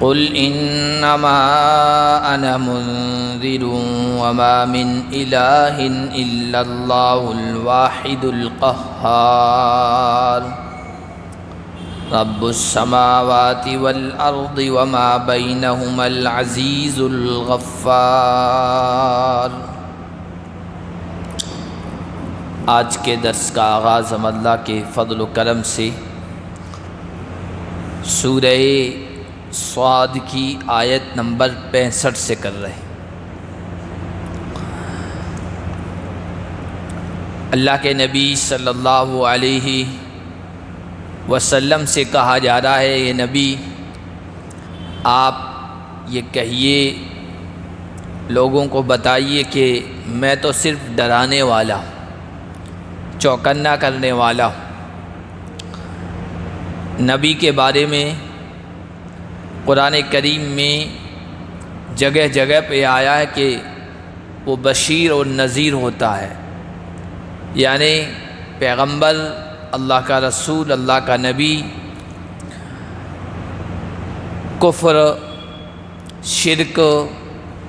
قل انما انا منذر وما من اله الا الله الواحد القهار رب السماوات والارض وما بينهما العزيز الغفار۔ آج کے درس کا آغاز ہم اللہ کے فضل و کرم سے سورہ صاد کی آیت نمبر 65 سے کر رہے ہیں۔ اللہ کے نبی صلی اللہ علیہ وسلم سے کہا جا رہا ہے، یہ نبی آپ یہ کہیے، لوگوں کو بتائیے کہ میں تو صرف ڈرانے والا ہوں، چوکنا کرنے والا ہوں۔ نبی کے بارے میں قرآن کریم میں جگہ جگہ پہ آیا ہے کہ وہ بشیر اور نذیر ہوتا ہے، یعنی پیغمبر، اللہ کا رسول، اللہ کا نبی کفر، شرک،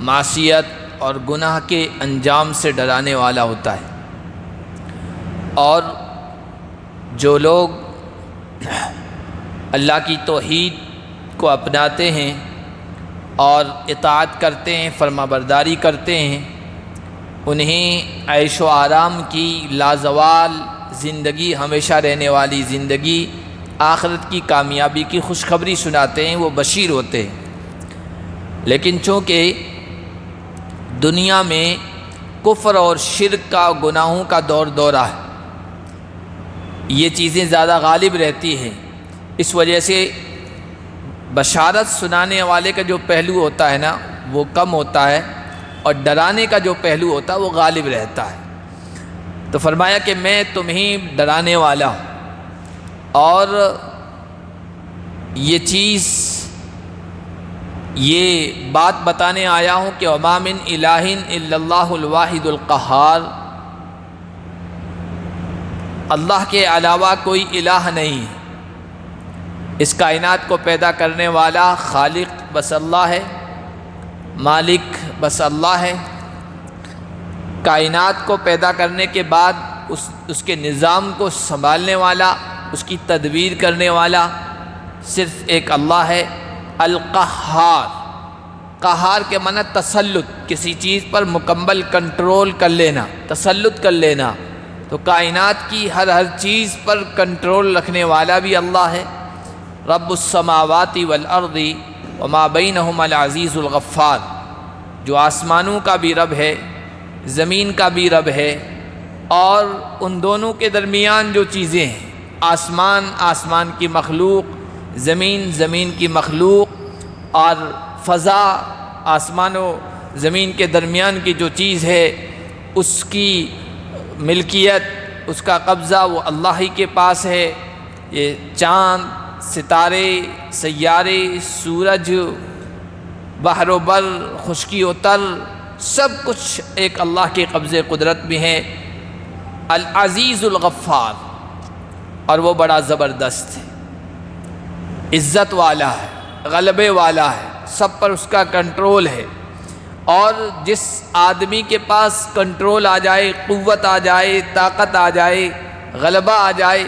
معصیت اور گناہ کے انجام سے ڈرانے والا ہوتا ہے، اور جو لوگ اللہ کی توحید کو اپناتے ہیں اور اطاعت کرتے ہیں، فرما برداری کرتے ہیں، انہیں عیش و آرام کی لازوال زندگی، ہمیشہ رہنے والی زندگی، آخرت کی کامیابی کی خوشخبری سناتے ہیں، وہ بشیر ہوتے ہیں۔ لیکن چونکہ دنیا میں کفر اور شرک کا، گناہوں کا دورہ ہے، یہ چیزیں زیادہ غالب رہتی ہیں، اس وجہ سے بشارت سنانے والے کا جو پہلو ہوتا ہے نا وہ کم ہوتا ہے، اور ڈرانے کا جو پہلو ہوتا ہے وہ غالب رہتا ہے۔ تو فرمایا کہ میں تمہیں ڈرانے والا ہوں، اور یہ بات بتانے آیا ہوں کہ وما من الہ الا اللہ الواحد القہار، اللہ کے علاوہ کوئی الہ نہیں ہے، اس کائنات کو پیدا کرنے والا خالق بس اللہ ہے، مالک بس اللہ ہے۔ کائنات کو پیدا کرنے کے بعد اس کے نظام کو سنبھالنے والا، اس کی تدبیر کرنے والا صرف ایک اللہ ہے۔ القہار، قہار کے معنی تسلط، کسی چیز پر مکمل کنٹرول کر لینا، تسلط کر لینا۔ تو کائنات کی ہر چیز پر کنٹرول رکھنے والا بھی اللہ ہے۔ رب السماوات والارض وما بینہما العزیز الغفار، جو آسمانوں کا بھی رب ہے، زمین کا بھی رب ہے، اور ان دونوں کے درمیان جو چیزیں ہیں، آسمان، آسمان کی مخلوق، زمین، زمین کی مخلوق، اور فضا، آسمان و زمین کے درمیان کی جو چیز ہے، اس کی ملکیت، اس کا قبضہ وہ اللہ ہی کے پاس ہے۔ یہ چاند، ستارے، سیارے، سورج، بحر و بر، خشکی و تر، سب کچھ ایک اللہ کے قبضے قدرت میں ہے۔ العزیز الغفار، اور وہ بڑا زبردست ہے، عزت والا ہے، غلبے والا ہے، سب پر اس کا کنٹرول ہے۔ اور جس آدمی کے پاس کنٹرول آ جائے، قوت آ جائے، طاقت آ جائے، غلبہ آ جائے،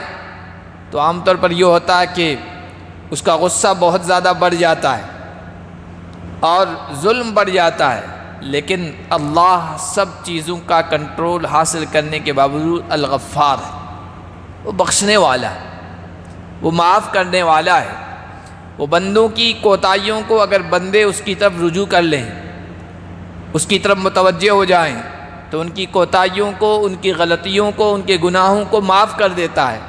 تو عام طور پر یہ ہوتا ہے کہ اس کا غصہ بہت زیادہ بڑھ جاتا ہے اور ظلم بڑھ جاتا ہے۔ لیکن اللہ سب چیزوں کا کنٹرول حاصل کرنے کے باوجود الغفار ہے، وہ بخشنے والا ہے، وہ معاف کرنے والا ہے۔ وہ بندوں کی کوتاہیوں کو اگر بندے اس کی طرف رجوع کر لیں، اس کی طرف متوجہ ہو جائیں، تو ان کی کوتاہیوں کو، ان کی غلطیوں کو، ان کے گناہوں کو معاف کر دیتا ہے۔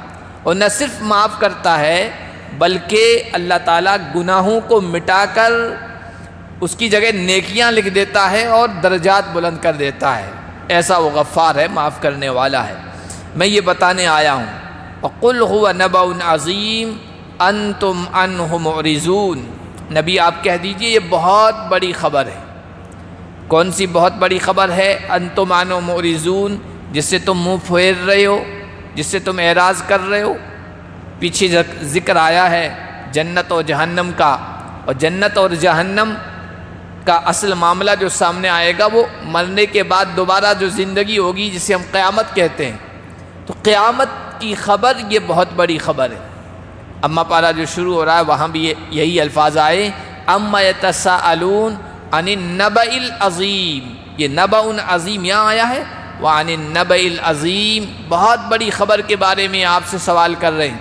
اور نہ صرف معاف کرتا ہے بلکہ اللہ تعالیٰ گناہوں کو مٹا کر اس کی جگہ نیکیاں لکھ دیتا ہے اور درجات بلند کر دیتا ہے۔ ایسا وہ غفار ہے، معاف کرنے والا ہے۔ میں یہ بتانے آیا ہوں، وَقُلْ هُوَ نَبَأٌ عَظِيمٌ أَنْتُمْ عَنْهُ مُعْرِضُونَ، نبی آپ کہہ دیجئے یہ بہت بڑی خبر ہے۔ کون سی بہت بڑی خبر ہے؟ أَنْتُمْ عَنْهُ مُعْرِضُونَ، جس سے تم منہ پھیر رہے ہو، جس سے تم اعراض کر رہے ہو۔ پیچھے ذکر آیا ہے جنت و جہنم کا، اور جنت اور جہنم کا اصل معاملہ جو سامنے آئے گا وہ مرنے کے بعد دوبارہ جو زندگی ہوگی جسے ہم قیامت کہتے ہیں، تو قیامت کی خبر یہ بہت بڑی خبر ہے۔ اما پارہ جو شروع ہو رہا ہے وہاں بھی یہی الفاظ آئے، اما یتساءلون عن النبأ العظیم، یہ نبأ عظیم یہاں آیا ہے، وعن النبأ العظیم، بہت بڑی خبر کے بارے میں آپ سے سوال کر رہے ہیں،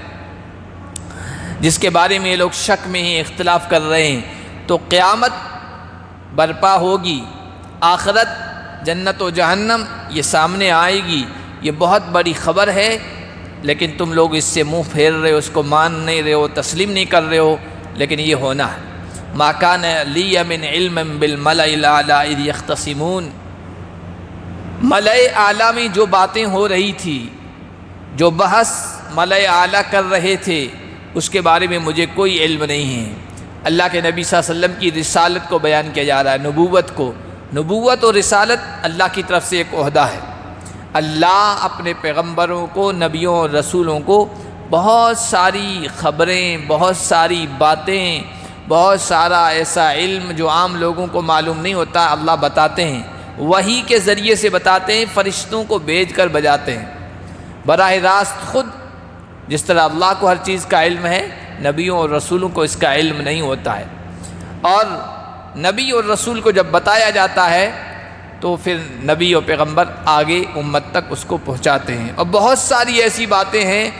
جس کے بارے میں یہ لوگ شک میں ہیں، اختلاف کر رہے ہیں۔ تو قیامت برپا ہوگی، آخرت، جنت و جہنم یہ سامنے آئے گی، یہ بہت بڑی خبر ہے، لیکن تم لوگ اس سے منہ پھیر رہے ہو، اس کو مان نہیں رہے ہو، تسلیم نہیں کر رہے ہو، لیکن یہ ہونا ہے۔ ما کان لی من علم بالملأ الاعلی اذ یختصمون، ملأ اعلیٰ میں جو باتیں ہو رہی تھی، جو بحث ملأ اعلیٰ کر رہے تھے، اس کے بارے میں مجھے کوئی علم نہیں ہے۔ اللہ کے نبی صلی اللہ علیہ وسلم کی رسالت کو بیان کیا جا رہا ہے، نبوت کو۔ نبوت اور رسالت اللہ کی طرف سے ایک عہدہ ہے۔ اللہ اپنے پیغمبروں کو، نبیوں اور رسولوں کو بہت ساری خبریں، بہت ساری باتیں، بہت سارا ایسا علم جو عام لوگوں کو معلوم نہیں ہوتا، اللہ بتاتے ہیں، وحی کے ذریعے سے بتاتے ہیں، فرشتوں کو بھیج کر بجاتے ہیں براہ راست خود۔ جس طرح اللہ کو ہر چیز کا علم ہے، نبیوں اور رسولوں کو اس کا علم نہیں ہوتا ہے، اور نبی اور رسول کو جب بتایا جاتا ہے تو پھر نبی اور پیغمبر آگے امت تک اس کو پہنچاتے ہیں۔ اور بہت ساری ایسی باتیں ہیں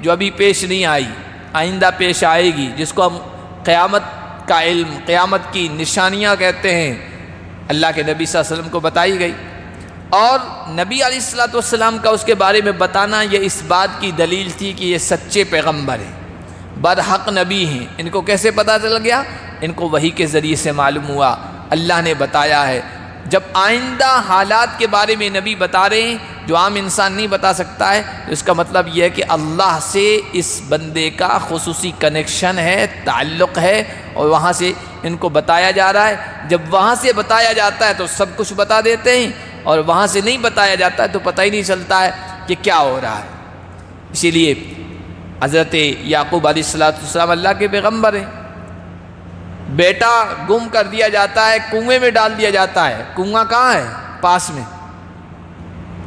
جو ابھی پیش نہیں آئی، آئندہ پیش آئے گی، جس کو ہم قیامت کا علم، قیامت کی نشانیاں کہتے ہیں، اللہ کے نبی صلی اللہ علیہ وسلم کو بتائی گئی۔ اور نبی علیہ الصلوۃ والسلام کا اس کے بارے میں بتانا یہ اس بات کی دلیل تھی کہ یہ سچے پیغمبر ہیں، برحق نبی ہیں۔ ان کو کیسے پتہ چل گیا؟ ان کو وحی کے ذریعے سے معلوم ہوا، اللہ نے بتایا ہے۔ جب آئندہ حالات کے بارے میں نبی بتا رہے ہیں جو عام انسان نہیں بتا سکتا ہے، تو اس کا مطلب یہ ہے کہ اللہ سے اس بندے کا خصوصی کنیکشن ہے، تعلق ہے، اور وہاں سے ان کو بتایا جا رہا ہے۔ جب وہاں سے بتایا جاتا ہے تو سب کچھ بتا دیتے ہیں، اور وہاں سے نہیں بتایا جاتا ہے تو پتہ ہی نہیں چلتا ہے کہ کیا ہو رہا ہے۔ اسی لیے حضرت یعقوب علیہ السلام اللہ کے پیغمبر ہیں، بیٹا گم کر دیا جاتا ہے، کنویں میں ڈال دیا جاتا ہے۔ کنواں کہاں ہے؟ پاس میں،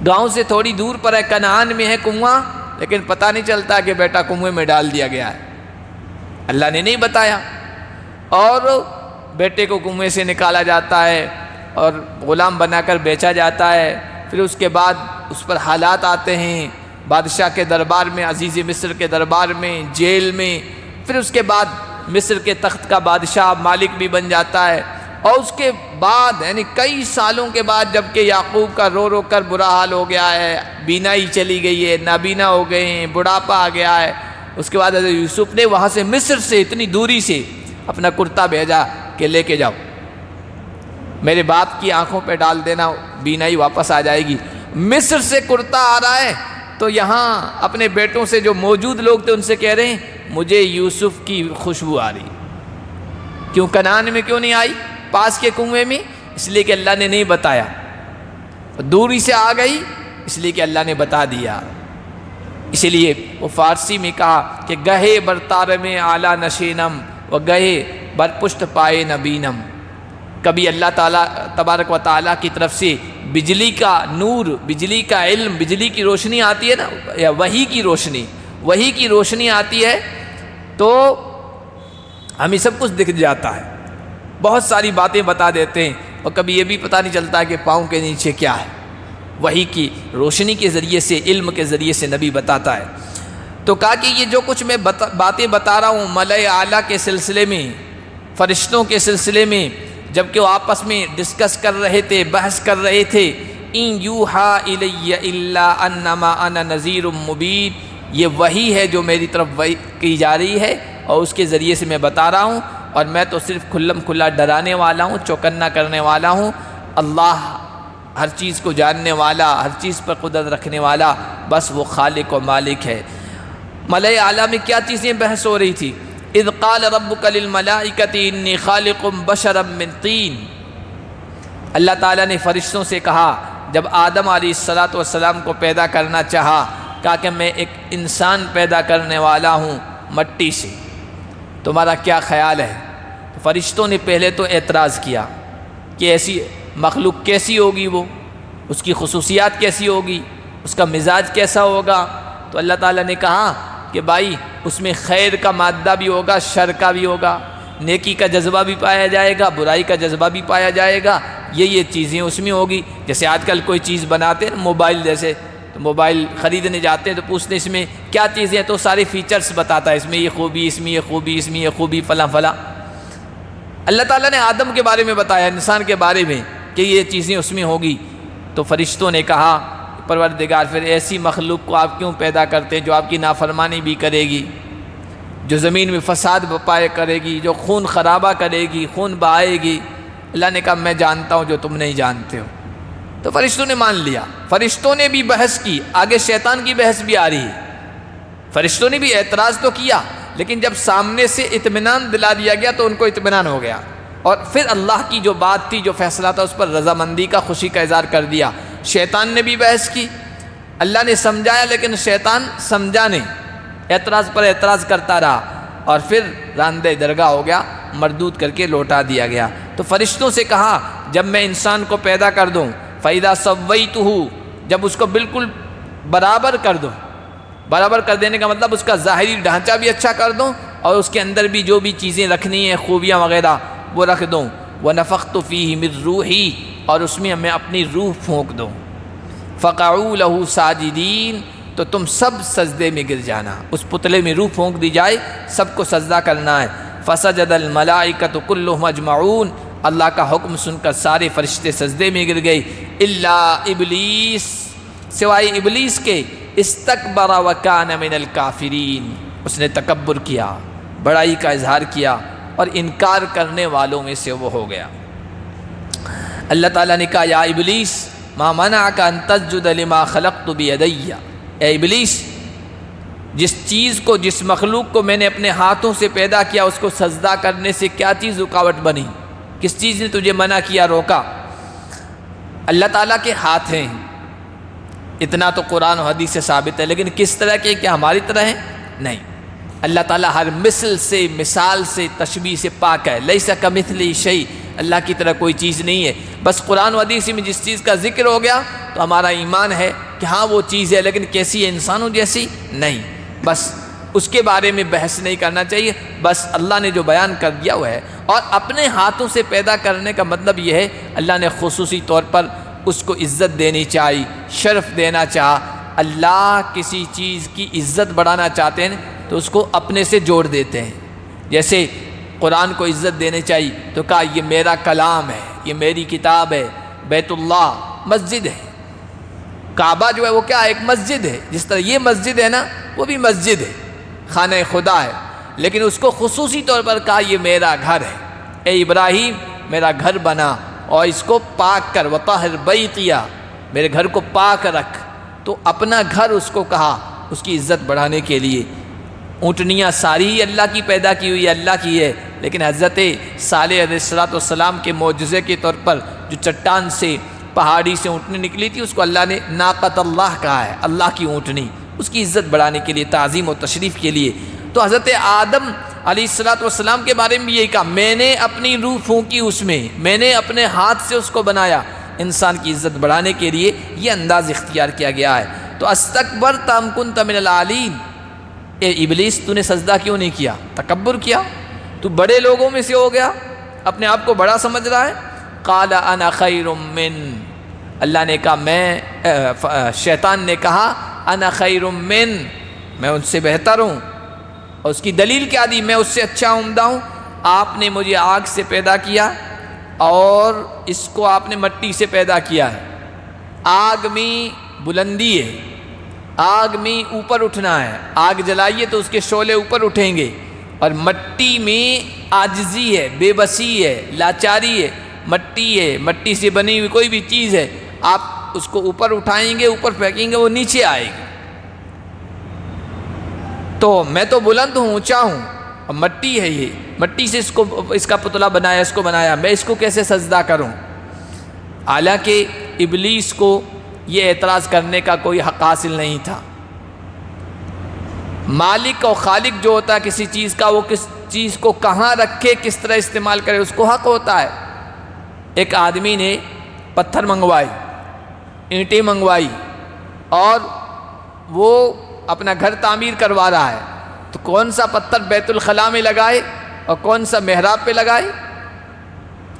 گاؤں سے تھوڑی دور پر ہے، کنعان میں ہے کنواں، لیکن پتہ نہیں چلتا کہ بیٹا کنویں میں ڈال دیا گیا ہے، اللہ نے نہیں بتایا۔ اور بیٹے کو کنویں سے نکالا جاتا ہے اور غلام بنا کر بیچا جاتا ہے۔ پھر اس کے بعد اس پر حالات آتے ہیں، بادشاہ کے دربار میں، عزیز مصر کے دربار میں، جیل میں، پھر اس کے بعد مصر کے تخت کا بادشاہ مالک بھی بن جاتا ہے۔ اور اس کے بعد یعنی کئی سالوں کے بعد جب کہ یعقوب کا رو رو کر برا حال ہو گیا ہے، بینائی چلی گئی ہے، نابینا ہو گئے ہیں، بڑھاپا آ گیا ہے، اس کے بعد حضرت یوسف نے وہاں سے مصر سے اتنی دوری سے اپنا کرتا بھیجا کہ لے کے جاؤ، میرے باپ کی آنکھوں پہ ڈال دینا، بینائی واپس آ جائے گی۔ مصر سے کرتا آ رہا ہے تو یہاں اپنے بیٹوں سے جو موجود لوگ تھے ان سے کہہ رہے ہیں مجھے یوسف کی خوشبو آ رہی۔ کیوں کنعان میں کیوں نہیں آئی؟ پاس کے کنویں میں، اس لیے کہ اللہ نے نہیں بتایا۔ دوری سے آ گئی اس لیے کہ اللہ نے بتا دیا۔ اسی لیے وہ فارسی میں کہا کہ گہے برتار میں اعلیٰ نشینم و گہے برپشت پائے نبینم۔ کبھی اللہ تعالیٰ تبارک و تعالیٰ کی طرف سے بجلی کا نور، بجلی کا علم، بجلی کی روشنی آتی ہے نا، یا وحی کی روشنی، وحی کی روشنی آتی ہے تو ہمیں سب کچھ دکھ جاتا ہے، بہت ساری باتیں بتا دیتے ہیں، اور کبھی یہ بھی پتہ نہیں چلتا کہ پاؤں کے نیچے کیا ہے۔ وحی کی روشنی کے ذریعے سے، علم کے ذریعے سے نبی بتاتا ہے۔ تو کہا کہ یہ جو کچھ میں باتیں بتا رہا ہوں ملائے اعلیٰ کے سلسلے میں، فرشتوں کے سلسلے میں، جب کہ وہ آپس میں ڈسکس کر رہے تھے، بحث کر رہے تھے، ان یوحا الی الا انما انا نذیر مبین، یہ وحی ہے جو میری طرف وحی کی جا رہی ہے اور اس کے ذریعے سے میں بتا رہا ہوں، اور میں تو صرف کھلم کھلا ڈرانے والا ہوں، چوکنا کرنے والا ہوں۔ اللہ ہر چیز کو جاننے والا، ہر چیز پر قدرت رکھنے والا، بس وہ خالق و مالک ہے۔ ملائے اعلیٰ میں کیا چیزیں بحث ہو رہی تھی؟ اذ قال ربک للملائکۃ انی خالق بشرا من طین، اللہ تعالیٰ نے فرشتوں سے کہا جب آدم علیہ السلام کو پیدا کرنا چاہا، کہا کہ میں ایک انسان پیدا کرنے والا ہوں مٹی سے، تمہارا کیا خیال ہے؟ تو فرشتوں نے پہلے تو اعتراض کیا کہ ایسی مخلوق کیسی ہوگی، وہ اس کی خصوصیات کیسی ہوگی، اس کا مزاج کیسا ہوگا؟ تو اللہ تعالیٰ نے کہا کہ بھائی اس میں خیر کا مادہ بھی ہوگا، شر کا بھی ہوگا، نیکی کا جذبہ بھی پایا جائے گا، برائی کا جذبہ بھی پایا جائے گا، یہ چیزیں اس میں ہوگی۔ جیسے آج کل کوئی چیز بناتے ہیں موبائل جیسے، تو موبائل خریدنے جاتے ہیں تو پوچھتے ہیں اس میں کیا چیزیں ہیں، تو سارے فیچرز بتاتا ہے، اس میں یہ خوبی، اس میں یہ خوبی، اس میں یہ خوبی، فلاں فلاں۔ اللہ تعالیٰ نے آدم کے بارے میں بتایا، انسان کے بارے میں، کہ یہ چیزیں اس میں ہوگی۔ تو فرشتوں نے کہا پروردگار پھر ایسی مخلوق کو آپ کیوں پیدا کرتے ہیں جو آپ کی نافرمانی بھی کرے گی، جو زمین میں فساد بپائے کرے گی، جو خون خرابہ کرے گی، خون بہائے گی؟ اللہ نے کہا میں جانتا ہوں جو تم نہیں جانتے ہو۔ تو فرشتوں نے مان لیا، فرشتوں نے بھی بحث کی، آگے شیطان کی بحث بھی آ رہی ہے۔ فرشتوں نے بھی اعتراض تو کیا، لیکن جب سامنے سے اطمینان دلا دیا گیا تو ان کو اطمینان ہو گیا، اور پھر اللہ کی جو بات تھی، جو فیصلہ تھا، اس پر رضامندی کا، خوشی کا اظہار کر دیا۔ شیطان نے بھی بحث کی، اللہ نے سمجھایا لیکن شیطان سمجھا نہیں، اعتراض پر اعتراض کرتا رہا، اور پھر راندہ درگاہ ہو گیا، مردود کر کے لوٹا دیا گیا۔ تو فرشتوں سے کہا جب میں انسان کو پیدا کر دوں، فَإِذَا سَوَّيْتُهُ، جب اس کو بالکل برابر کر دوں، برابر کر دینے کا مطلب اس کا ظاہری ڈھانچہ بھی اچھا کر دوں، اور اس کے اندر بھی جو بھی چیزیں رکھنی ہیں، خوبیاں وغیرہ، وہ رکھ دوں، وَنَفَخْتُ فِيهِ مِن رُوحِي، اور اس میں میں اپنی روح پھونک دوں، فَقَعُوا لَهُ سَاجِدِينَ، تو تم سب سجدے میں گر جانا، اس پتلے میں روح پھونک دی جائے، سب کو سجدہ کرنا ہے۔ فَسَجَدَ الْمَلَائِكَةُ كُلُّهُمْ أَجْمَعُونَ، اللہ کا حکم سن کر سارے فرشتے سجدے میں گر گئے، الا ابلیس، سوائے ابلیس کے، استکبر وکان من الکافرین، اس نے تکبر کیا، بڑائی کا اظہار کیا، اور انکار کرنے والوں میں سے وہ ہو گیا۔ اللہ تعالیٰ نے کہا یا ابلیس ما منعک ان تسجد لما خلقت بیدی، اے ابلیس جس چیز کو، جس مخلوق کو میں نے اپنے ہاتھوں سے پیدا کیا، اس کو سجدہ کرنے سے کیا چیز رکاوٹ بنی؟ کس چیز نے تجھے منع کیا، روکا؟ اللہ تعالیٰ کے ہاتھ ہیں، اتنا تو قرآن و حدیث سے ثابت ہے، لیکن کس طرح کے؟ کیا ہماری طرح ہیں؟ نہیں، اللہ تعالیٰ ہر مثل سے، مثال سے، تشبیہ سے پاک ہے۔ لیس کمثلہ شیء، اللہ کی طرح کوئی چیز نہیں ہے۔ بس قرآن و حدیث میں جس چیز کا ذکر ہو گیا تو ہمارا ایمان ہے کہ ہاں وہ چیز ہے، لیکن کیسی ہے؟ انسانوں جیسی نہیں، بس اس کے بارے میں بحث نہیں کرنا چاہیے، بس اللہ نے جو بیان کر دیا وہ ہے۔ اور اپنے ہاتھوں سے پیدا کرنے کا مطلب یہ ہے اللہ نے خصوصی طور پر اس کو عزت دینی چاہیے، شرف دینا چاہا۔ اللہ کسی چیز کی عزت بڑھانا چاہتے ہیں تو اس کو اپنے سے جوڑ دیتے ہیں۔ جیسے قرآن کو عزت دینے چاہیے تو کہا یہ میرا کلام ہے، یہ میری کتاب ہے۔ بیت اللہ مسجد ہے، کعبہ جو ہے وہ کیا ہے؟ ایک مسجد ہے، جس طرح یہ مسجد ہے نا، وہ بھی مسجد ہے، خانہ خدا ہے، لیکن اس کو خصوصی طور پر کہا یہ میرا گھر ہے، اے ابراہیم میرا گھر بنا اور اس کو پاک کر، وطہر بیتیہ، میرے گھر کو پاک رکھ۔ تو اپنا گھر اس کو کہا، اس کی عزت بڑھانے کے لیے۔ اونٹنیاں ساری ہی اللہ کی پیدا کی ہوئی، اللہ کی ہے، لیکن حضرت صالح علیہ السلام کے معجزے کے طور پر جو چٹان سے، پہاڑی سے اونٹنی نکلی تھی، اس کو اللہ نے ناقۃ اللہ کہا ہے، اللہ کی اونٹنی، اس کی عزت بڑھانے کے لیے، تعظیم و تشریف کے لیے۔ تو حضرت آدم علیہ السلام کے بارے میں یہی کہا میں نے اپنی روح پھونکی اس میں، میں نے اپنے ہاتھ سے اس کو بنایا۔ انسان کی عزت بڑھانے کے لیے یہ انداز اختیار کیا گیا ہے۔ تو استکبرت ام کنت من العالین، اے ابلیس تو نے سجدہ کیوں نہیں کیا؟ تکبر کیا، تو بڑے لوگوں میں سے ہو گیا، اپنے آپ کو بڑا سمجھ رہا ہے۔ قال انا خیر من، اللہ نے کہا شیطان نے کہا انا خیر من، میں ان سے بہتر ہوں۔ اور اس کی دلیل کیا دی؟ میں اس سے اچھا عمدہ ہوں۔ آپ نے مجھے آگ سے پیدا کیا اور اس کو آپ نے مٹی سے پیدا کیا ہے۔ آگ میں بلندی ہے، آگ میں اوپر اٹھنا ہے، آگ جلائیے تو اس کے شعلے اوپر اٹھیں گے، اور مٹی میں عاجزی ہے، بے بسی ہے، لاچاری ہے، مٹی ہے، مٹی سے بنی ہوئی کوئی بھی چیز ہے، آپ اس کو اوپر اٹھائیں گے، اوپر پھینکیں گے، وہ نیچے آئے گی۔ تو میں تو بلند ہوں، اونچا ہوں، اور مٹی ہے، یہ مٹی سے اس کا پتلا بنایا، اس کو بنایا، میں اس کو کیسے سجدہ کروں؟ حالانکہ ابلیس کو یہ اعتراض کرنے کا کوئی حق حاصل نہیں تھا۔ مالک اور خالق جو ہوتا ہے کسی چیز کا، وہ چیز کو کہاں رکھے، کس طرح استعمال کرے، اس کو حق ہوتا ہے۔ ایک آدمی نے پتھر منگوائے، اینٹیں منگوائی، اور وہ اپنا گھر تعمیر کروا رہا ہے، تو کون سا پتھر بیت الخلاء میں لگائے اور کون سا محراب پہ لگائے،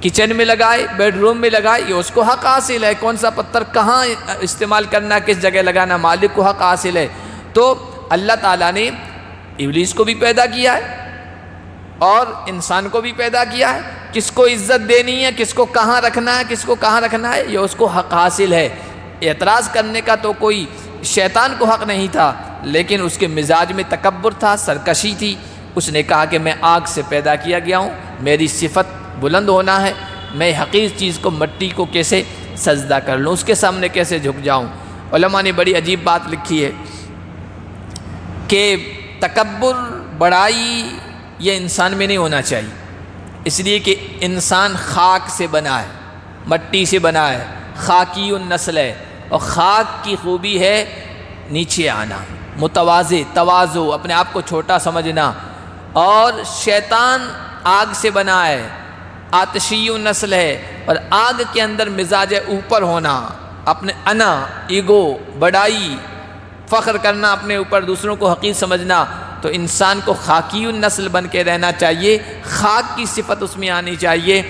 کچن میں لگائے، بیڈ روم میں لگائے، یہ اس کو حق حاصل ہے۔ کون سا پتھر کہاں استعمال کرنا، کس جگہ لگانا، مالک کو حق حاصل ہے۔ تو اللہ تعالیٰ نے ابلیس کو بھی پیدا کیا ہے اور انسان کو بھی پیدا کیا ہے، کس کو عزت دینی ہے، کس کو کہاں رکھنا ہے، کس کو کہاں رکھنا ہے، یہ اس کو حق حاصل ہے۔ اعتراض کرنے کا تو کوئی شیطان کو حق نہیں تھا، لیکن اس کے مزاج میں تکبر تھا، سرکشی تھی۔ اس نے کہا کہ میں آگ سے پیدا کیا گیا ہوں، میری صفت بلند ہونا ہے، میں حقیر چیز کو، مٹی کو کیسے سجدہ کر لوں، اس کے سامنے کیسے جھک جاؤں۔ علماء نے بڑی عجیب بات لکھی ہے کہ تکبر، بڑائی، یہ انسان میں نہیں ہونا چاہیے، اس لیے کہ انسان خاک سے بنا ہے، مٹی سے بنا ہے، خاکی النسل ہے، اور خاک کی خوبی ہے نیچے آنا، متواضع، تواضع، اپنے آپ کو چھوٹا سمجھنا۔ اور شیطان آگ سے بنا ہے، آتشی النسل ہے، اور آگ کے اندر مزاج اوپر ہونا، اپنے انا، ایگو، بڑائی، فخر کرنا اپنے اوپر، دوسروں کو حقیر سمجھنا۔ تو انسان کو خاکی النسل بن کے رہنا چاہیے، خاک کی صفت اس میں آنی چاہیے،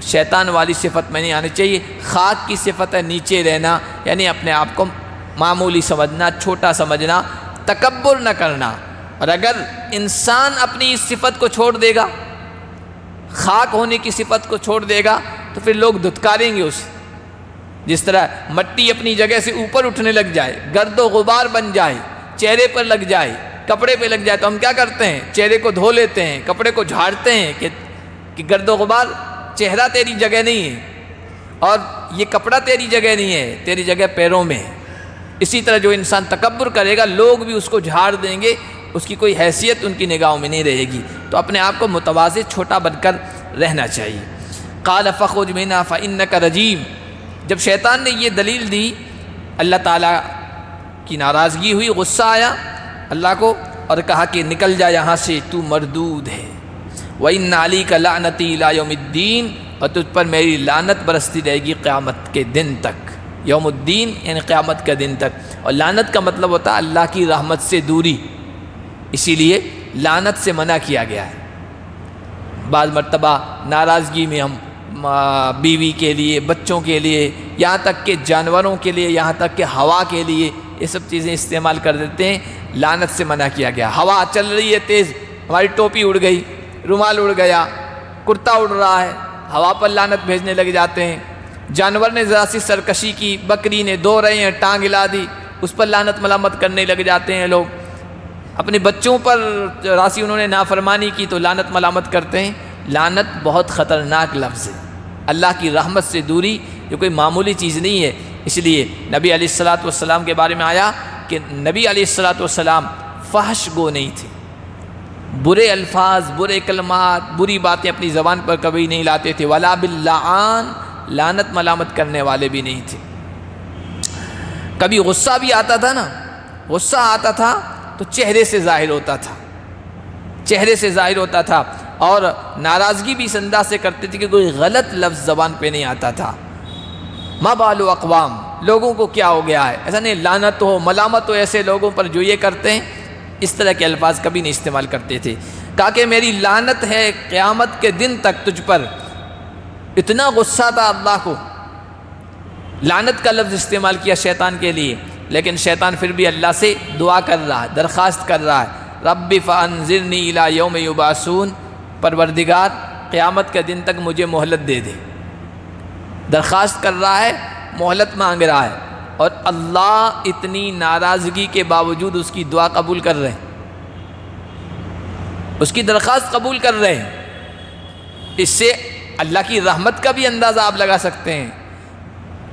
شیطان والی صفت میں نہیں آنی چاہیے۔ خاک کی صفت ہے نیچے رہنا، یعنی اپنے آپ کو معمولی سمجھنا، چھوٹا سمجھنا، تکبر نہ کرنا۔ اور اگر انسان اپنی اس صفت کو چھوڑ دے گا، خاک ہونے کی صفت کو چھوڑ دے گا، تو پھر لوگ دھتکاریں گے اسے۔ جس طرح مٹی اپنی جگہ سے اوپر اٹھنے لگ جائے، گرد و غبار بن جائے، چہرے پر لگ جائے، کپڑے پہ لگ جائے، تو ہم کیا کرتے ہیں؟ چہرے کو دھو لیتے ہیں، کپڑے کو جھاڑتے ہیں کہ گرد و غبار، چہرہ تیری جگہ نہیں ہے، اور یہ کپڑا تیری جگہ نہیں ہے، تیری جگہ پیروں میں ہے۔ اسی طرح جو انسان تکبر کرے گا، لوگ بھی اس کو جھاڑ دیں گے، اس کی کوئی حیثیت ان کی نگاہوں میں نہیں رہے گی۔ تو اپنے آپ کو متواضع، چھوٹا بن کر رہنا چاہیے۔ قال فاخرج منها فإنك رجیم، جب شیطان نے یہ دلیل دی، اللہ تعالیٰ کی ناراضگی ہوئی، غصہ آیا اللہ کو، اور کہا کہ نکل جا یہاں سے، تو مردود ہے۔ وَإِنَّ عَلَيْكَ لَعْنَتِي إِلَىٰ يَوْمِ الدِّينِ، اور تجھ پر میری لعنت برستی رہے گی قیامت کے دن تک۔ یوم الدین یعنی قیامت کا دن تک، اور لعنت کا مطلب ہوتا ہے اللہ کی رحمت سے دوری، اسی لیے لعنت سے منع کیا گیا ہے۔ بعض مرتبہ ناراضگی میں ہم بیوی کے لیے، بچوں کے لیے، یہاں تک کہ جانوروں کے لیے، یہاں تک کہ ہوا کے لیے یہ سب چیزیں استعمال کر دیتے ہیں، لعنت سے منع کیا گیا۔ ہوا چل رہی ہے تیز، ہماری ٹوپی اڑ گئی، رومال اڑ گیا، کرتا اڑ رہا ہے، ہوا پر لعنت بھیجنے لگ جاتے ہیں۔ جانور نے ذرا سی سرکشی کی، بکری نے دو رہے ہیں ٹانگ ہلا دی، اس پر لعنت ملامت کرنے لگ جاتے ہیں لوگ۔ اپنے بچوں پر راسی انہوں نے نافرمانی کی تو لعنت ملامت کرتے ہیں۔ لعنت بہت خطرناک لفظ ہے، اللہ کی رحمت سے دوری، یہ کوئی معمولی چیز نہیں ہے۔ اس لیے نبی علیہ الصلوۃ والسلام کے بارے میں آیا کہ نبی علیہ الصلوۃ والسلام فحش گو نہیں تھے، برے الفاظ، برے کلمات، بری باتیں اپنی زبان پر کبھی نہیں لاتے تھے، ولا باللعان، لعنت ملامت کرنے والے بھی نہیں تھے۔ کبھی غصہ بھی آتا تھا نا، غصہ آتا تھا تو چہرے سے ظاہر ہوتا تھا، چہرے سے ظاہر ہوتا تھا، اور ناراضگی بھی اس انداز سے کرتے تھے کہ کوئی غلط لفظ زبان پہ نہیں آتا تھا۔ ما بال اقوام، لوگوں کو کیا ہو گیا ہے، ایسا نہیں لعنت ہو، ملامت ہو ایسے لوگوں پر جو یہ کرتے ہیں، اس طرح کے الفاظ کبھی نہیں استعمال کرتے تھے۔ کہا کہ میری لعنت ہے قیامت کے دن تک تجھ پر۔ اتنا غصہ تھا اللہ کو، لعنت کا لفظ استعمال کیا شیطان کے لیے، لیکن شیطان پھر بھی اللہ سے دعا کر رہا ہے، درخواست کر رہا ہے، رب فانظرنی الی یوم یبعثون، پروردگار قیامت کے دن تک مجھے مہلت دے دے۔ درخواست کر رہا ہے، مہلت مانگ رہا ہے، اور اللہ اتنی ناراضگی کے باوجود اس کی دعا قبول کر رہے ہیں، اس کی درخواست قبول کر رہے ہیں۔ اس سے اللہ کی رحمت کا بھی اندازہ آپ لگا سکتے ہیں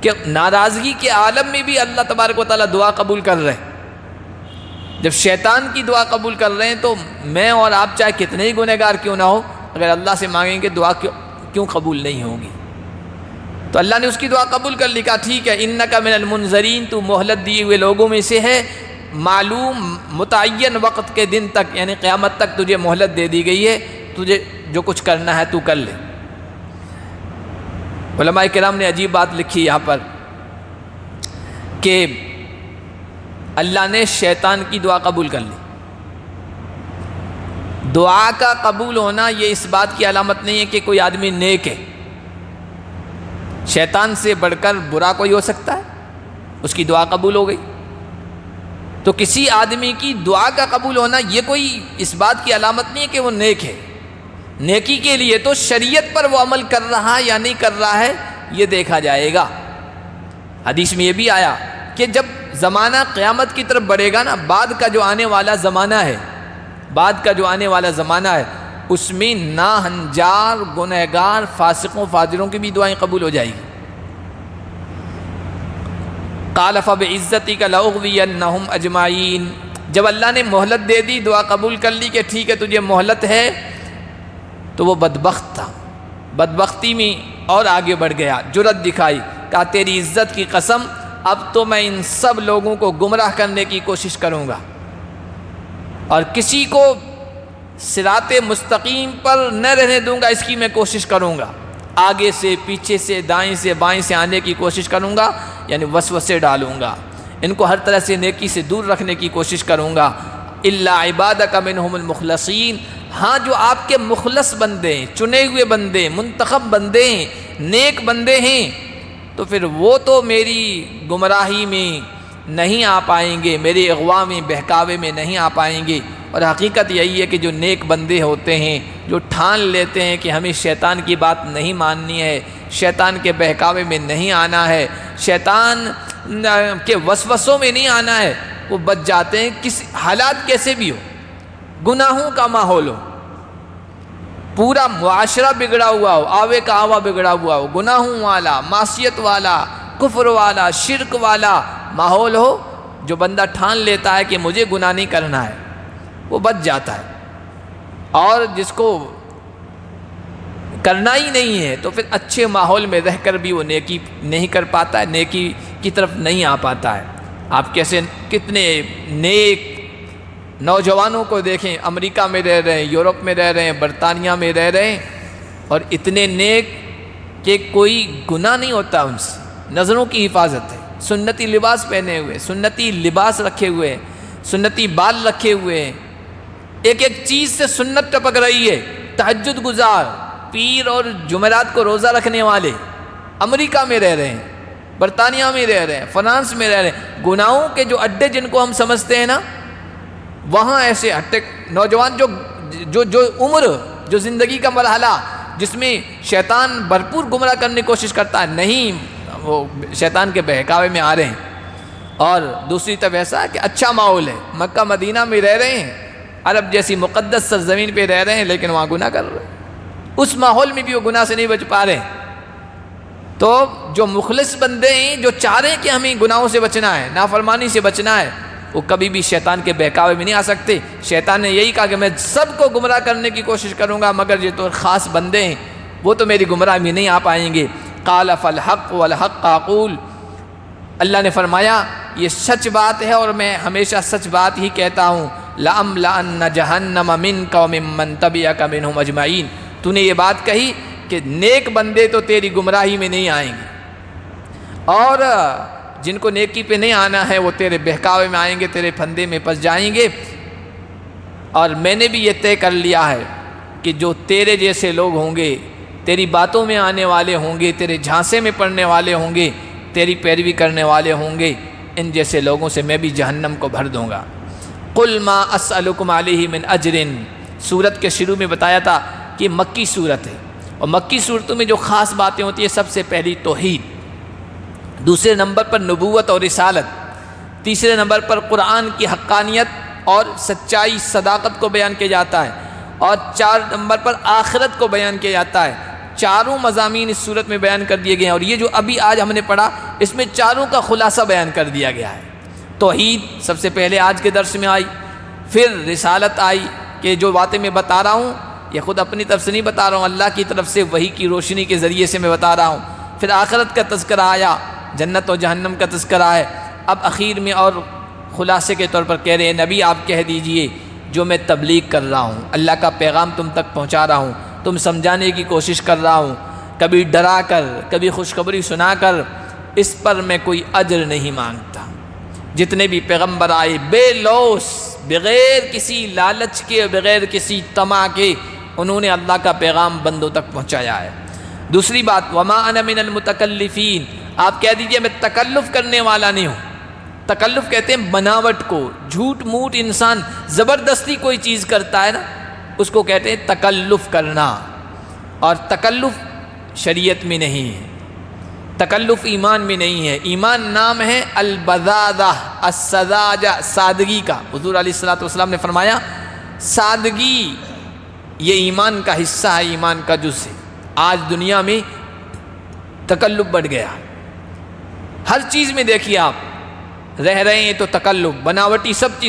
کہ ناراضگی کے عالم میں بھی اللہ تبارک و تعالیٰ دعا قبول کر رہے ہیں۔ جب شیطان کی دعا قبول کر رہے ہیں تو میں اور آپ چاہے کتنے ہی گنہگار کیوں نہ ہو، اگر اللہ سے مانگیں کہ دعا کیوں قبول نہیں ہوگی؟ تو اللہ نے اس کی دعا قبول کر لی، کہا ٹھیک ہے، انک من المنذرین، تو مہلت دیے ہوئے لوگوں میں سے ہے، معلوم متعین وقت کے دن تک یعنی قیامت تک تجھے مہلت دے دی گئی ہے، تجھے جو کچھ کرنا ہے تو کر لے۔ علماء کرام نے عجیب بات لکھی یہاں پر کہ اللہ نے شیطان کی دعا قبول کر لی۔ دعا کا قبول ہونا یہ اس بات کی علامت نہیں ہے کہ کوئی آدمی نیک ہے۔ شیطان سے بڑھ کر برا کوئی ہو سکتا ہے، اس کی دعا قبول ہو گئی۔ تو کسی آدمی کی دعا کا قبول ہونا یہ کوئی اس بات کی علامت نہیں ہے کہ وہ نیک ہے۔ نیکی کے لیے تو شریعت پر وہ عمل کر رہا ہے یا نہیں کر رہا ہے یہ دیکھا جائے گا۔ حدیث میں یہ بھی آیا کہ جب زمانہ قیامت کی طرف بڑھے گا نا، بعد کا جو آنے والا زمانہ ہے، بعد کا جو آنے والا زمانہ ہے، اس میں ناہنجار گنہگار فاسقوں فاجروں کی بھی دعائیں قبول ہو جائیں گی۔ قال فبعزتک لاغوینہم اجمعین، جب اللہ نے مہلت دے دی، دعا قبول کر لی کہ ٹھیک ہے تجھے مہلت ہے، تو وہ بدبخت تھا، بدبختی میں اور آگے بڑھ گیا، جرأت دکھائی، کہا تیری عزت کی قسم اب تو میں ان سب لوگوں کو گمراہ کرنے کی کوشش کروں گا اور کسی کو صراط مستقیم پر نہ رہنے دوں گا، اس کی میں کوشش کروں گا، آگے سے پیچھے سے دائیں سے بائیں سے آنے کی کوشش کروں گا، یعنی وسوسے ڈالوں گا، ان کو ہر طرح سے نیکی سے دور رکھنے کی کوشش کروں گا۔ الا عبادک منہم المخلصین، ہاں جو آپ کے مخلص بندے ہیں، چنے ہوئے بندے، منتخب بندے ہیں، نیک بندے ہیں، تو پھر وہ تو میری گمراہی میں نہیں آ پائیں گے، میری اغوا میں بہکاوے میں نہیں آ پائیں گے۔ اور حقیقت یہی ہے کہ جو نیک بندے ہوتے ہیں، جو ٹھان لیتے ہیں کہ ہمیں شیطان کی بات نہیں ماننی ہے، شیطان کے بہکاوے میں نہیں آنا ہے، شیطان کے وسوسوں میں نہیں آنا ہے، وہ بچ جاتے ہیں، کسی حالات کیسے بھی ہو، گناہوں کا ماحول ہو، پورا معاشرہ بگڑا ہوا ہو، آوے کا آوا بگڑا ہوا ہو، گناہوں والا، معصیت والا، کفر والا، شرک والا ماحول ہو، جو بندہ ٹھان لیتا ہے کہ مجھے گناہ نہیں کرنا ہے، وہ بچ جاتا ہے۔ اور جس کو کرنا ہی نہیں ہے تو پھر اچھے ماحول میں رہ کر بھی وہ نیکی نہیں کر پاتا ہے، نیکی کی طرف نہیں آ پاتا ہے۔ آپ کیسے کتنے نیک نوجوانوں کو دیکھیں، امریکہ میں رہ رہے ہیں، یورپ میں رہ رہے ہیں، برطانیہ میں رہ رہے ہیں، اور اتنے نیک کہ کوئی گناہ نہیں ہوتا ان سے، نظروں کی حفاظت ہے، سنتی لباس پہنے ہوئے، سنتی لباس رکھے ہوئے، سنتی بال رکھے ہوئے ہیں، ایک ایک چیز سے سنت ٹپک رہی ہے، تہجد گزار، پیر اور جمعرات کو روزہ رکھنے والے، امریکہ میں رہ رہے ہیں، برطانیہ میں رہ رہے ہیں، فرانس میں رہ رہے ہیں، گناہوں کے جو اڈے جن کو ہم سمجھتے ہیں نا، وہاں ایسے ہٹے نوجوان جو عمر، جو زندگی کا مرحلہ جس میں شیطان بھرپور گمراہ کرنے کی کوشش کرتا ہے، نہیں وہ شیطان کے بہکاوے میں آ رہے ہیں۔ اور دوسری طرف ایسا ہے کہ اچھا ماحول ہے، مکہ مدینہ میں رہ رہے ہیں، عرب جیسی مقدس سرزمین پہ رہ رہے ہیں، لیکن وہاں گناہ کر رہے ہیں، اس ماحول میں بھی وہ گناہ سے نہیں بچ پا رہے ہیں۔ تو جو مخلص بندے ہیں، جو چاہ رہے ہیں کہ ہمیں گناہوں سے بچنا ہے، نافرمانی سے بچنا ہے، وہ کبھی بھی شیطان کے بہکاوے میں نہیں آ سکتے۔ شیطان نے یہی کہا کہ میں سب کو گمراہ کرنے کی کوشش کروں گا، مگر یہ تو خاص بندے ہیں، وہ تو میری گمراہ میں نہیں آ پائیں گے۔ قال فالحق والحق اقول، اللہ نے فرمایا یہ سچ بات ہے اور میں ہمیشہ سچ بات ہی کہتا ہوں، لأملأن جہنم منک وممن تبعک منہم اجمعین، تو نے یہ بات کہی کہ نیک بندے تو تیری گمراہی میں نہیں آئیں گے، اور جن کو نیکی پہ نہیں آنا ہے وہ تیرے بہکاوے میں آئیں گے، تیرے پھندے میں پس جائیں گے۔ اور میں نے بھی یہ طے کر لیا ہے کہ جو تیرے جیسے لوگ ہوں گے، تیری باتوں میں آنے والے ہوں گے، تیرے جھانسے میں پڑنے والے ہوں گے، تیری پیروی کرنے والے ہوں گے، ان جیسے لوگوں سے میں بھی جہنم کو بھر دوں گا۔ قل ما اسألکم علیہ من اجر، سورت کے شروع میں بتایا تھا کہ مکی سورت ہے، اور مکی صورتوں میں جو خاص باتیں ہوتی ہیں، سب سے پہلی توحید، دوسرے نمبر پر نبوت اور رسالت، تیسرے نمبر پر قرآن کی حقانیت اور سچائی صداقت کو بیان کیا جاتا ہے، اور 4 نمبر پر آخرت کو بیان کیا جاتا ہے۔ چاروں مضامین اس صورت میں بیان کر دیے گئے ہیں، اور یہ جو ابھی آج ہم نے پڑھا اس میں چاروں کا خلاصہ بیان کر دیا گیا ہے۔ توحید سب سے پہلے آج کے درس میں آئی، پھر رسالت آئی کہ جو باتیں میں بتا رہا ہوں یہ خود اپنی طرف سے نہیں بتا رہا ہوں، اللہ کی طرف سے وحی کی روشنی کے ذریعے سے میں بتا رہا ہوں، پھر آخرت کا تذکرہ آیا، جنت و جہنم کا تذکرہ ہے، اب اخیر میں اور خلاصے کے طور پر کہہ رہے ہیں نبی آپ کہہ دیجئے جو میں تبلیغ کر رہا ہوں، اللہ کا پیغام تم تک پہنچا رہا ہوں، تم سمجھانے کی کوشش کر رہا ہوں، کبھی ڈرا کر، کبھی خوشخبری سنا کر، اس پر میں کوئی اجر نہیں مانگتا۔ جتنے بھی پیغمبر آئے بے لوث، بغیر کسی لالچ کے، بغیر کسی طمع کے، انہوں نے اللہ کا پیغام بندوں تک پہنچایا ہے۔ دوسری بات، وما انا من المتکلفین، آپ کہہ دیجئے میں تکلف کرنے والا نہیں ہوں۔ تکلف کہتے ہیں بناوٹ کو، جھوٹ موٹ انسان زبردستی کوئی چیز کرتا ہے نا، اس کو کہتے ہیں تکلف کرنا، اور تکلف شریعت میں نہیں ہے، تکلف ایمان میں نہیں ہے۔ ایمان نام ہے البذاذہ، السذاجہ، سادگی کا۔ حضور علیہ الصلوۃ والسلام نے فرمایا سادگی یہ ایمان کا حصہ ہے، ایمان کا جز ہے۔ آج دنیا میں تکلف بڑھ گیا، ہر چیز میں دیکھیے آپ رہ رہے ہیں تو تکلف، بناوٹی سب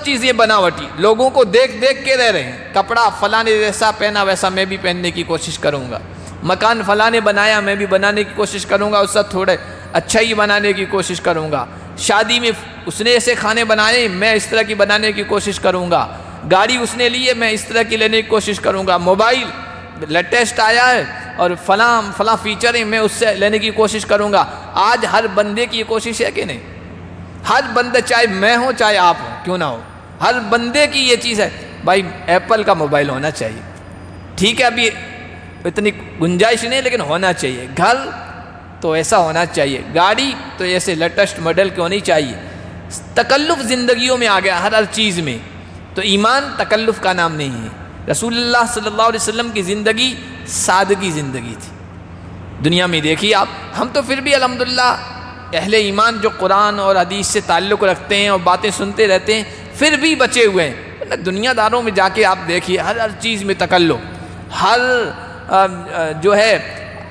چیزیں بناوٹی، لوگوں کو دیکھ دیکھ کے رہ رہے ہیں۔ کپڑا فلاں نے جیسا پہنا ویسا میں بھی پہننے کی کوشش کروں گا، مکان فلاں نے بنایا میں بھی بنانے کی کوشش کروں گا، اس سے تھوڑے اچھا ہی بنانے کی کوشش کروں گا۔ شادی میں اس نے ایسے کھانے بنائے میں اس طرح کی بنانے کی کوشش کروں گا، گاڑی اس نے لی ہے میں اس طرح کی لینے کی کوشش کروں گا، موبائل لیٹسٹ آیا ہے اور فلاں فیچر ہے میں اس سے لینے کی کوشش کروں گا۔ آج ہر بندے کی یہ کوشش ہے کہ نہیں؟ ہر بندہ، چاہے میں ہوں چاہے آپ ہوں، کیوں نہ ہو، ہر بندے کی یہ چیز ہے بھائی ایپل کا موبائل ہونا چاہیے۔ ٹھیک ہے ابھی اتنی گنجائش نہیں لیکن ہونا چاہیے، گھر تو ایسا ہونا چاہیے، گاڑی تو ایسے لیٹسٹ ماڈل کی ہونی چاہیے۔ تکلف زندگیوں میں آ گیا ہر چیز میں، تو ایمان تکلف کا نام نہیں ہے۔ رسول اللہ صلی اللہ علیہ وسلم کی زندگی سادگی زندگی تھی۔ دنیا میں دیکھیے آپ، ہم تو پھر بھی الحمدللہ اہل ایمان جو قرآن اور حدیث سے تعلق رکھتے ہیں اور باتیں سنتے رہتے ہیں پھر بھی بچے ہوئے ہیں۔ دنیا داروں میں جا کے آپ دیکھیے ہر چیز میں تکلف، ہر جو ہے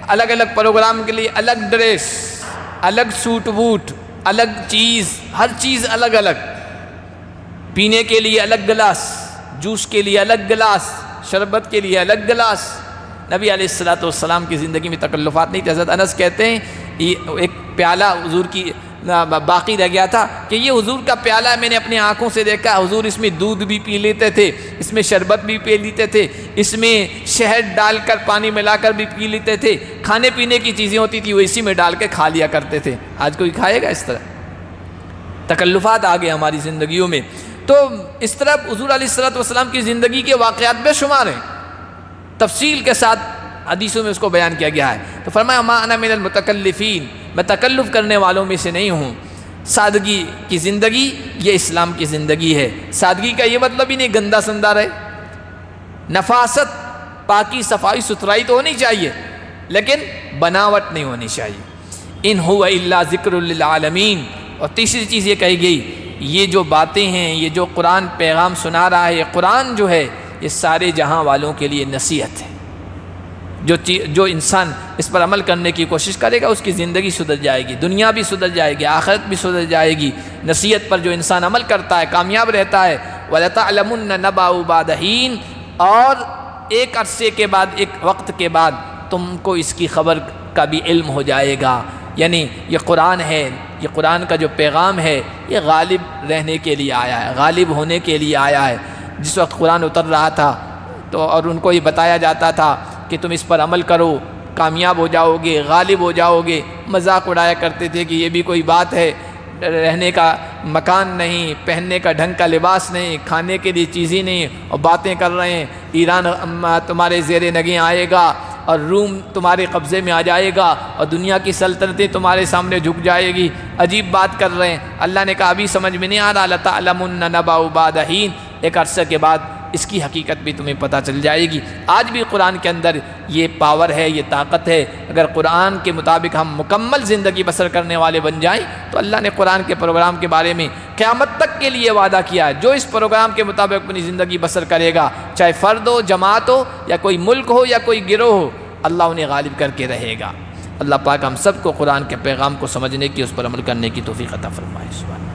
الگ الگ پروگرام کے لیے الگ ڈریس، الگ سوٹ بوٹ، الگ چیز، ہر چیز الگ الگ، پینے کے لیے الگ گلاس، جوس کے لیے الگ گلاس، شربت کے لیے الگ گلاس۔ نبی علیہ الصلوۃ والسلام کی زندگی میں تکلفات نہیں تھے۔ حضرت انس کہتے ہیں ایک پیالہ حضور کی باقی رہ گیا تھا کہ یہ حضور کا پیالہ میں نے اپنی آنکھوں سے دیکھا، حضور اس میں دودھ بھی پی لیتے تھے، اس میں شربت بھی پی لیتے تھے، اس میں شہد ڈال کر پانی ملا کر بھی پی لیتے تھے، کھانے پینے کی چیزیں ہوتی تھی وہ اسی میں ڈال کے کھا لیا کرتے تھے۔ آج کوئی کھائے گا اس طرح؟ تکلفات آ گئے ہماری زندگیوں میں۔ تو اس طرح حضور علیہ الصلوۃ والسلام کی زندگی کے واقعات بے شمار ہیں، تفصیل کے ساتھ حدیثوں میں اس کو بیان کیا گیا ہے۔ تو فرمایا ما انا من المتکلفین، میں تکلف کرنے والوں میں سے نہیں ہوں۔ سادگی کی زندگی یہ اسلام کی زندگی ہے۔ سادگی کا یہ مطلب ہی نہیں گندا سندہ رہے، نفاست، پاکی، صفائی ستھرائی تو ہونی چاہیے لیکن بناوٹ نہیں ہونی چاہیے۔ ان هو الا ذکر للعالمین۔ اور تیسری چیز یہ کہی گئی، یہ جو باتیں ہیں، یہ جو قرآن پیغام سنا رہا ہے، یہ قرآن جو ہے یہ سارے جہاں والوں کے لیے نصیحت ہے۔ جو انسان اس پر عمل کرنے کی کوشش کرے گا اس کی زندگی سدھر جائے گی، دنیا بھی سدھر جائے گی، آخرت بھی سدھر جائے گی۔ نصیحت پر جو انسان عمل کرتا ہے کامیاب رہتا ہے۔ وَلَتَعْلَمُنَّ نَبَأَهُ بَعْدَ حِينٍ، اور ایک عرصے کے بعد، ایک وقت کے بعد تم کو اس کی خبر کا بھی علم ہو جائے گا۔ یعنی یہ قرآن ہے، یہ قرآن کا جو پیغام ہے یہ غالب رہنے کے لیے آیا ہے، غالب ہونے کے لیے آیا ہے۔ جس وقت قرآن اتر رہا تھا تو اور ان کو یہ بتایا جاتا تھا کہ تم اس پر عمل کرو کامیاب ہو جاؤ گے، غالب ہو جاؤ گے، مذاق اڑایا کرتے تھے کہ یہ بھی کوئی بات ہے، رہنے کا مکان نہیں، پہننے کا ڈھنگ کا لباس نہیں، کھانے کے لیے چیزیں نہیں، اور باتیں کر رہے ہیں ایران تمہارے زیر نگیں آئے گا اور روم تمہارے قبضے میں آ جائے گا اور دنیا کی سلطنتیں تمہارے سامنے جھک جائے گی۔ عجیب بات کر رہے ہیں۔ اللہ نے کہا ابھی سمجھ میں نہیں آ رہا، لَتَعْلَمُنَّ نَبَأَهُ بَعْدَ حِينٍ، ایک عرصے کے بعد اس کی حقیقت بھی تمہیں پتہ چل جائے گی۔ آج بھی قرآن کے اندر یہ پاور ہے، یہ طاقت ہے۔ اگر قرآن کے مطابق ہم مکمل زندگی بسر کرنے والے بن جائیں تو اللہ نے قرآن کے پروگرام کے بارے میں قیامت تک کے لیے وعدہ کیا ہے، جو اس پروگرام کے مطابق اپنی زندگی بسر کرے گا، چاہے فرد ہو، جماعت ہو، یا کوئی ملک ہو یا کوئی گروہ ہو، اللہ انہیں غالب کر کے رہے گا۔ اللہ پاک ہم سب کو قرآن کے پیغام کو سمجھنے کی، اس پر عمل کرنے کی توفیق عطا فرمائے۔ سبحان اللہ۔